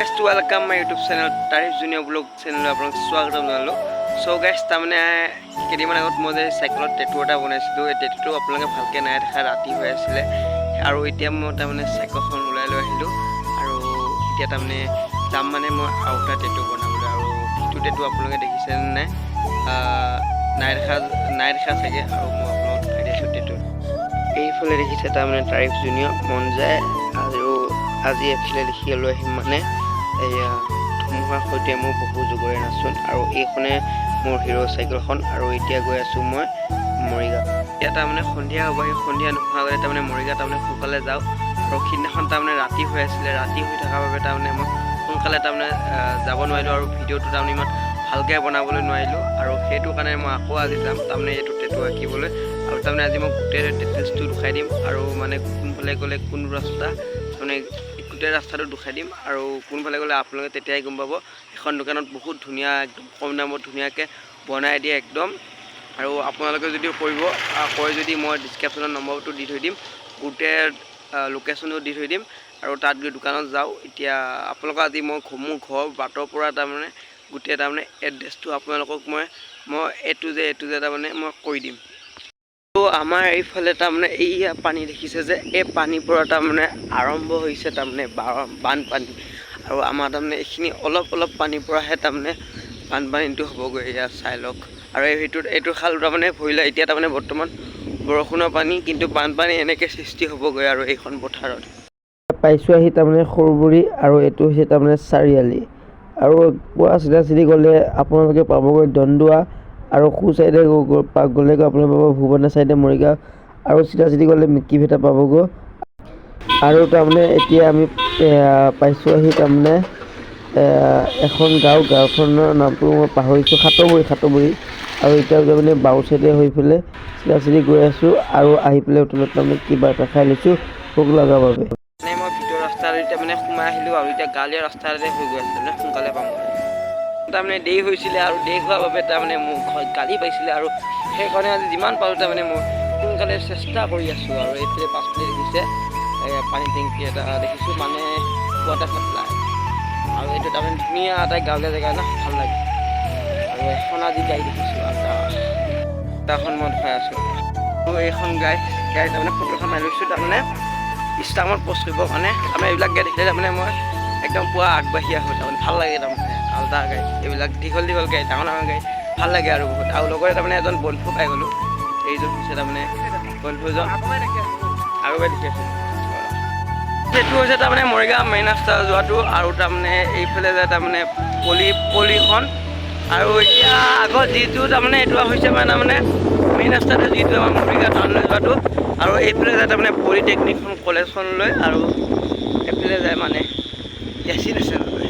Guys, to welcome my YouTube channel, Tarif Junior Vlog channel. আপোনাক স্বাগতম জনালোঁ। So guys, তাৰমানে কেইদিনমান আগত মই যে চাইকেলত টেটু এটা বনাইছিলোঁ, এই টেটুটো আপোনালোকে ভালকৈ নাই দেখা, ৰাতি হৈ আছিলে আৰু এতিয়া মই তাৰমানে চাইকেলখন ওলাই লৈ আহিলোঁ আৰু এতিয়া তাৰমানে যাম মানে মই আৰু এটা টেটু বনাবলৈ। আৰু সেইটো টেটু আপোনালোকে দেখিছে নে নাই দেখা চাগে, আৰু মই আপোনালোকক দেখাই দিছোঁ টেটু। এইফালে দেখিছে তাৰমানে তাৰিফ জুনিয়ৰ মন যায় আৰু আজি এফালে লিখি লৈ আহিম মানে এয়া ধুমুহাৰ সৈতে মোৰ বহু যুগৰে নাচোন। আৰু এইখনে মোৰ হিৰ' চাইকেলখন। আৰু এতিয়া গৈ আছোঁ মই মৰিগাঁও। এতিয়া তাৰমানে সন্ধিয়া হ'ব, সেই সন্ধিয়া নোহোৱাৰ আগতে তাৰমানে মৰিগাঁও তাৰমানে সোনকালে যাওঁ। আৰু সিদিনাখন তাৰমানে ৰাতি হৈ আছিলে, ৰাতি হৈ থকাৰ বাবে তাৰমানে মই সোনকালে তাৰমানে যাব নোৱাৰিলোঁ আৰু ভিডিঅ'টো তাৰমানে ইমান ভালকৈ বনাবলৈ নোৱাৰিলোঁ। আৰু সেইটো কাৰণে মই আকৌ আজি যাম তাৰমানে এইটো টেটু আঁকিবলৈ। আৰু তাৰমানে আজি মই গোটেই ডিটেইলছটো দেখাই দিম আৰু মানে কোনফালে গ'লে কোন ৰাস্তা, মানে গোটেই ৰাস্তাটো দেখাই দিম আৰু কোনফালে গ'লে আপোনালোকে তেতিয়াই গম পাব। এখন দোকানত বহুত ধুনীয়া একদম কম দামত ধুনীয়াকৈ বনাই দিয়ে একদম। আৰু আপোনালোকে যদি কয় যদি মই ডিছক্ৰিপশ্যনত নম্বৰটো দি থৈ দিম, গোটেই লোকেশ্যনটো দি থৈ দিম আৰু তাত গৈ দোকানত যাওঁ। এতিয়া আপোনালোকক আজি মই মোৰ ঘৰৰ বাটৰ পৰা তাৰমানে গোটেই তাৰমানে এড্ৰেছটো আপোনালোকক মই এ টু জেড তাৰমানে মই কৈ দিম। তো আমাৰ এইফালে তাৰমানে এইয়া পানী দেখিছে যে, এই পানীৰ পৰা তাৰমানে আৰম্ভ হৈছে তাৰমানে বানপানী। আৰু আমাৰ তাৰমানে এইখিনি অলপ পানীৰ পৰাহে তাৰমানে বানপানীটো হ'বগৈ। এয়া চাই লওক। আৰু এইটো খাল তাৰমানে ভৰিলে এতিয়া তাৰমানে বৰ্তমান বৰষুণৰ পানী, কিন্তু বানপানী এনেকৈ সৃষ্টি হ'বগৈ আৰু এইখন পথাৰত। পাইছোঁ আহি তাৰমানে সৰুবুৰী, আৰু এইটো হৈছে তাৰমানে চাৰিআলি। আৰু পুৱা চিধা গ'লে আপোনালোকে পাবগৈ দন্দুৱা, আৰু সোঁ চাইডে গ'লে আপোনালোকে পাব ভুৱনা চাইডে মৰিগাঁও, আৰু চিধা গ'লে মিকি ভেটা পাবগৈ। আৰু তাৰমানে এতিয়া আমি পাইছোঁ আহি তাৰমানে এখন গাঁওখনৰ নামটো মই পাহৰিছোঁ, সাতবুৰী। আৰু এতিয়া তাৰমানে বাওঁ চাইডে হৈ পেলাই চিধা গৈ আছোঁ আৰু আহি পেলাই হোটেলত তাৰমানে কিবা এটা খাই লৈছোঁ ভোক লগাৰ বাবে। মানে মই ভিতৰৰ ৰাস্তাত এতিয়া মানে সোমাই আহিলোঁ আৰু এতিয়া গাঁৱলীয়া ৰাস্তাতে হৈ গৈ আছিলোঁ, মানে সোনকালে পাম। তাৰমানে দেৰি হৈছিলে আৰু দেৰি হোৱাৰ বাবে তাৰমানে মোক গালি পাইছিলে, আৰু সেইকাৰণে আজি যিমান পাৰোঁ তাৰমানে মই সোনকালে চেষ্টা কৰি আছোঁ। আৰু এইফালে পাছফালে দেখিছে পানী টেংকি এটা দেখিছোঁ, মানে ৱাটাৰ চাপ্লাই। আৰু এইটো তাৰমানে ধুনীয়া এটা গাঁৱলীয়া জেগা না, ভাল লাগে। আৰু এখন আজি গাড়ী দেখিছোঁ, আটাখন মই দেখাই আছোঁ। আৰু এইখন গাড়ী তাৰমানে ফটোখন মাৰি লৈছোঁ তাৰমানে ইনষ্টাগ্ৰামত পষ্ট কৰিবৰ কাৰণে। তাৰমানে এইবিলাক গাড়ী দেখিলে তাৰমানে মই একদম পুৰা আগবাঢ়ি আহোঁ, তাৰমানে ভাল লাগে। তাৰমানে আল্টা গাড়ী, এইবিলাক দীঘল গাড়ী, ডাঙৰ গাড়ী ভাল লাগে আৰু বহুত। আৰু লগতে তাৰমানে এজন বন্ধু পাই গ'লোঁ, এইজন হৈছে তাৰমানে বন্ধুজন আৰু দেখি আছোঁ। সেইটো হৈছে তাৰমানে মৰিগাঁও মেইন ৰাস্তা যোৱাটো, আৰু তাৰমানে এইফালে যায় তাৰমানে পলিখন। আৰু এতিয়া আগত যিটো তাৰমানে এইটো হৈছে মানে তাৰমানে মেইন ৰাস্তাটো যিটো আমাৰ মৰিগাঁও টাউনলৈ যোৱাটো, আৰু এইফালে যায় তাৰমানে পলিটেকনিকখন কলেজখনলৈ, আৰু এইফালে যায় মানে ডেষ্টিনেশ্যনলৈ।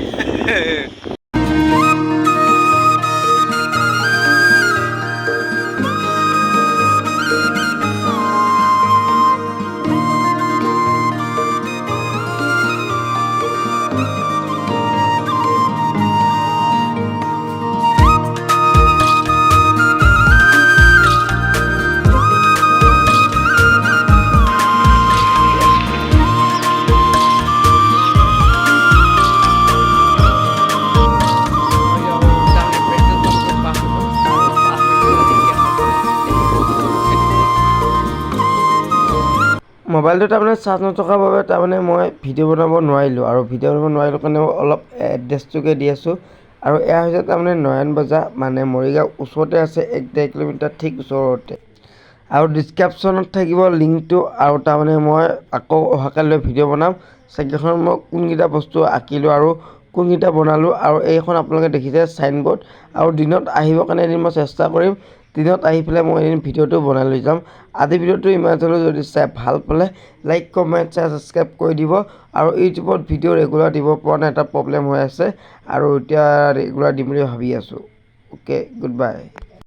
মোবাইলটো তাৰমানে চাৰ্জ নথকাৰ বাবে তাৰমানে মই ভিডিঅ' বনাব নোৱাৰিলোঁ, আৰু ভিডিঅ' বনাব নোৱাৰিলোঁ কাৰণে মই অলপ এড্ৰেছটোকে দি আছোঁ। আৰু এয়া হৈছে তাৰমানে নয়ন বজাৰ, মানে মৰিগাঁও ওচৰতে আছে, 1-1.5 কিলোমিটাৰ ঠিক ওচৰতে। আৰু ডিছক্ৰিপশ্যনত থাকিব লিংকটো। আৰু তাৰমানে মই আকৌ অহাকালিলৈ ভিডিঅ' বনাম চাইকেলখন মই কোনকেইটা বস্তু আঁকিলোঁ আৰু কোনকেইটা বনালোঁ। আৰু এইখন আপোনালোকে দেখিছে চাইনবোৰ্ড, আৰু দিনত আহিবৰ কাৰণে এদিন মই চেষ্টা কৰিম। দিনত আহি পেলাই মই এদিন ভিডিঅ'টো বনাই লৈ যাম। আজি ভিডিঅ'টো ইমান হ'লেও যদি চাই ভাল পালে লাইক, কমেণ্ট, শ্বেয়াৰ, ছাবস্ক্ৰাইব কৰি দিব। আৰু ইউটিউবত ভিডিঅ' ৰেগুলাৰ দিব পৰা নাই, এটা প্ৰব্লেম হৈ আছে, আৰু এতিয়া ৰেগুলাৰ দিম বুলি ভাবি আছোঁ। Okay, good bye.